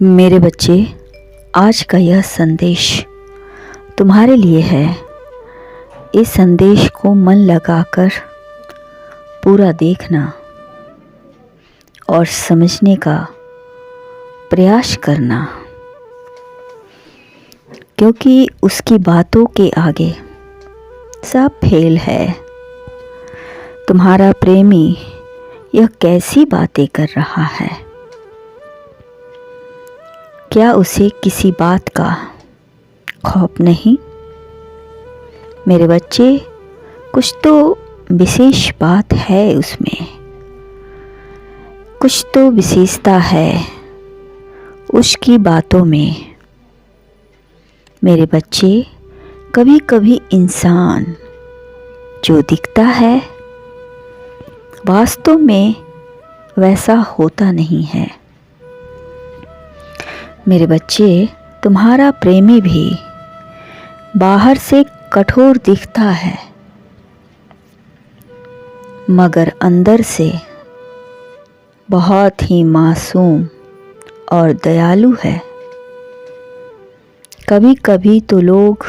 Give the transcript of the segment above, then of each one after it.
मेरे बच्चे, आज का यह संदेश तुम्हारे लिए है। इस संदेश को मन लगाकर पूरा देखना और समझने का प्रयास करना, क्योंकि उसकी बातों के आगे सब फेल है। तुम्हारा प्रेमी यह कैसी बातें कर रहा है? क्या उसे किसी बात का खौफ नहीं? मेरे बच्चे, कुछ तो विशेष बात है उसमें, कुछ तो विशेषता है उसकी बातों में। मेरे बच्चे, कभी कभी इंसान जो दिखता है वास्तव में वैसा होता नहीं है। मेरे बच्चे, तुम्हारा प्रेमी भी बाहर से कठोर दिखता है, मगर अंदर से बहुत ही मासूम और दयालु है। कभी कभी तो लोग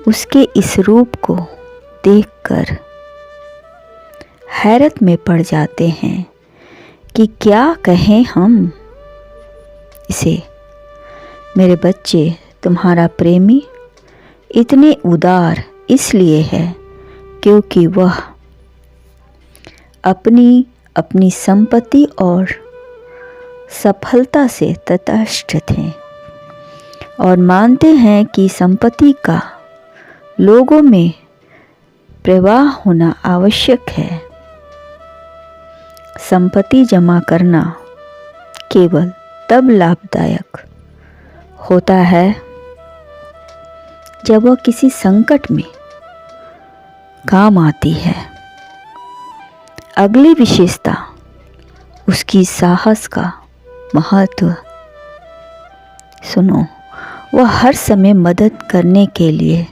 उसके इस रूप को देखकर हैरत में पड़ जाते हैं कि क्या कहें हम इसे। मेरे बच्चे, तुम्हारा प्रेमी इतने उदार इसलिए है क्योंकि वह अपनी संपत्ति और सफलता से तटस्थ थे और मानते हैं कि संपत्ति का लोगों में प्रवाह होना आवश्यक है। संपत्ति जमा करना केवल तब लाभदायक होता है जब वह किसी संकट में काम आती है। अगली विशेषता उसकी साहस का महत्व। सुनो, वह हर समय मदद करने के लिए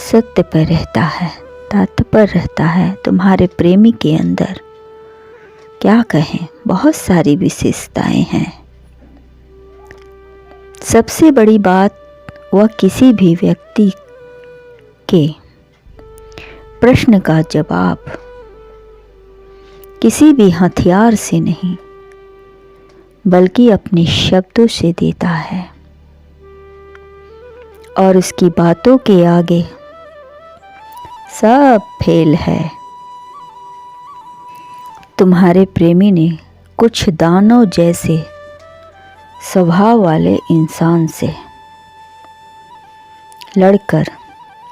सत्य पर रहता है, तत्पर रहता है। तुम्हारे प्रेमी के अंदर क्या कहें, बहुत सारी विशेषताएं हैं। सबसे बड़ी बात, वह किसी भी व्यक्ति के प्रश्न का जवाब किसी भी हथियार से नहीं बल्कि अपने शब्दों से देता है और उसकी बातों के आगे सब फेल है। तुम्हारे प्रेमी ने कुछ दानव जैसे स्वभाव वाले इंसान से लड़कर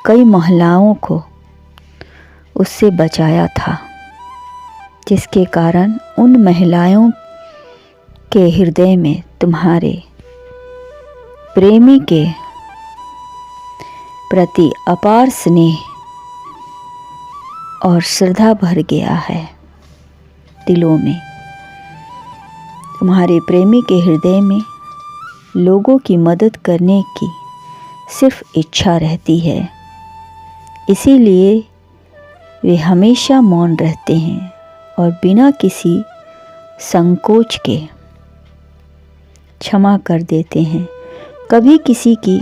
कई महिलाओं को उससे बचाया था, जिसके कारण उन महिलाओं के हृदय में तुम्हारे प्रेमी के प्रति अपार स्नेह और श्रद्धा भर गया है। दिलों में तुम्हारे प्रेमी के हृदय में लोगों की मदद करने की सिर्फ इच्छा रहती है, इसीलिए वे हमेशा मौन रहते हैं और बिना किसी संकोच के क्षमा कर देते हैं, कभी किसी की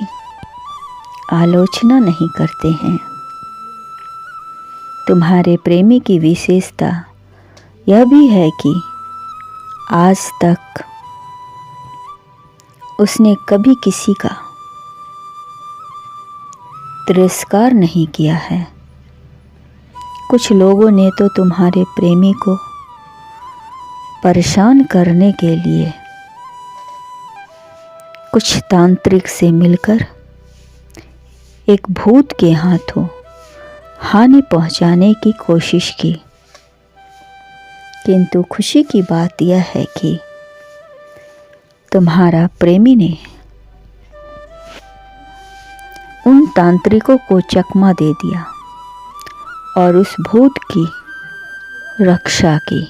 आलोचना नहीं करते हैं। तुम्हारे प्रेमी की विशेषता यह भी है कि आज तक उसने कभी किसी का तिरस्कार नहीं किया है। कुछ लोगों ने तो तुम्हारे प्रेमी को परेशान करने के लिए कुछ तांत्रिक से मिलकर एक भूत के हाथों हानि पहुंचाने की कोशिश की, किंतु खुशी की बात यह है कि तुम्हारा प्रेमी ने उन तांत्रिकों को चकमा दे दिया और उस भूत की रक्षा की,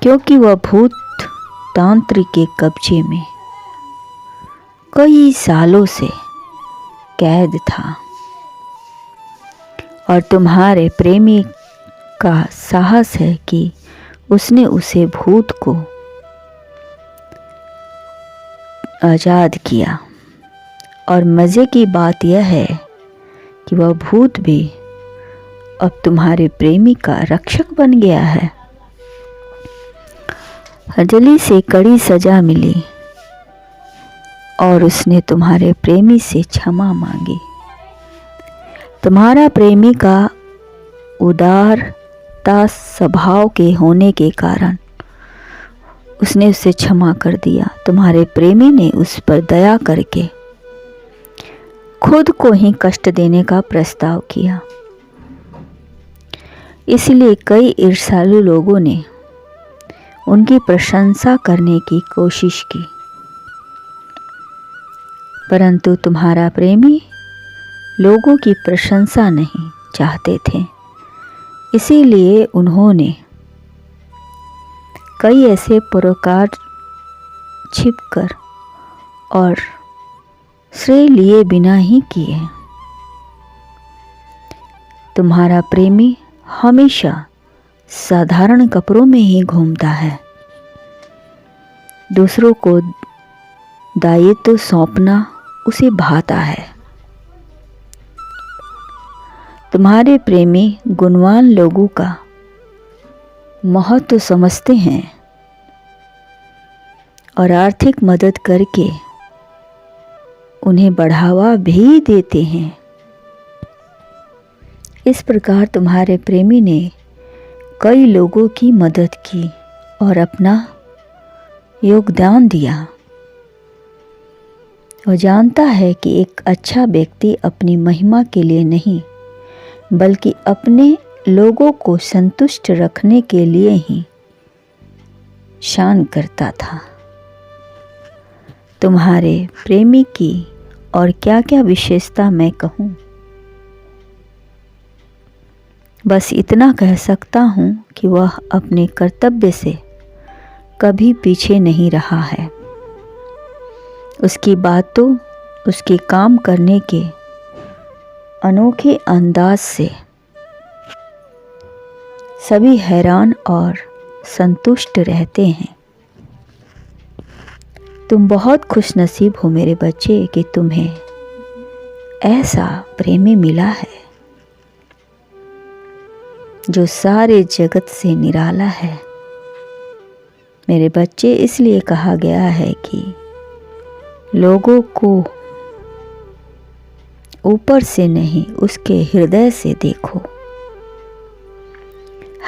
क्योंकि वह भूत तांत्रिक के कब्जे में कई सालों से कैद था और तुम्हारे प्रेमी का साहस है कि उसने उसे भूत को आज़ाद किया। और मज़े की बात यह है कि वह भूत भी अब तुम्हारे प्रेमी का रक्षक बन गया है। अंजलि से कड़ी सज़ा मिली और उसने तुम्हारे प्रेमी से क्षमा मांगी। तुम्हारा प्रेमी का उदारता स्वभाव के होने के कारण उसने उसे क्षमा कर दिया। तुम्हारे प्रेमी ने उस पर दया करके खुद को ही कष्ट देने का प्रस्ताव किया। इसलिए कई ईर्ष्यालु लोगों ने उनकी प्रशंसा करने की कोशिश की, परंतु तुम्हारा प्रेमी लोगों की प्रशंसा नहीं चाहते थे। इसीलिए उन्होंने कई ऐसे पुरस्कार छिपकर और श्रेय लिए बिना ही किए। तुम्हारा प्रेमी हमेशा साधारण कपड़ों में ही घूमता है। दूसरों को दायित्व सौंपना उसे भाता है। तुम्हारे प्रेमी गुणवान लोगों का महत्व समझते हैं और आर्थिक मदद करके उन्हें बढ़ावा भी देते हैं। इस प्रकार तुम्हारे प्रेमी ने कई लोगों की मदद की और अपना योगदान दिया। वो जानता है कि एक अच्छा व्यक्ति अपनी महिमा के लिए नहीं बल्कि अपने लोगों को संतुष्ट रखने के लिए ही शान करता था। तुम्हारे प्रेमी की और क्या क्या विशेषता मैं कहूँ, बस इतना कह सकता हूँ कि वह अपने कर्तव्य से कभी पीछे नहीं रहा है। उसकी बातों, उसके काम करने के अनोखे अंदाज से सभी हैरान और संतुष्ट रहते हैं। तुम बहुत खुशनसीब हो मेरे बच्चे कि तुम्हें ऐसा प्रेमी मिला है जो सारे जगत से निराला है। मेरे बच्चे, इसलिए कहा गया है कि लोगों को ऊपर से नहीं उसके हृदय से देखो।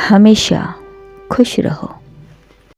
हमेशा खुश रहो।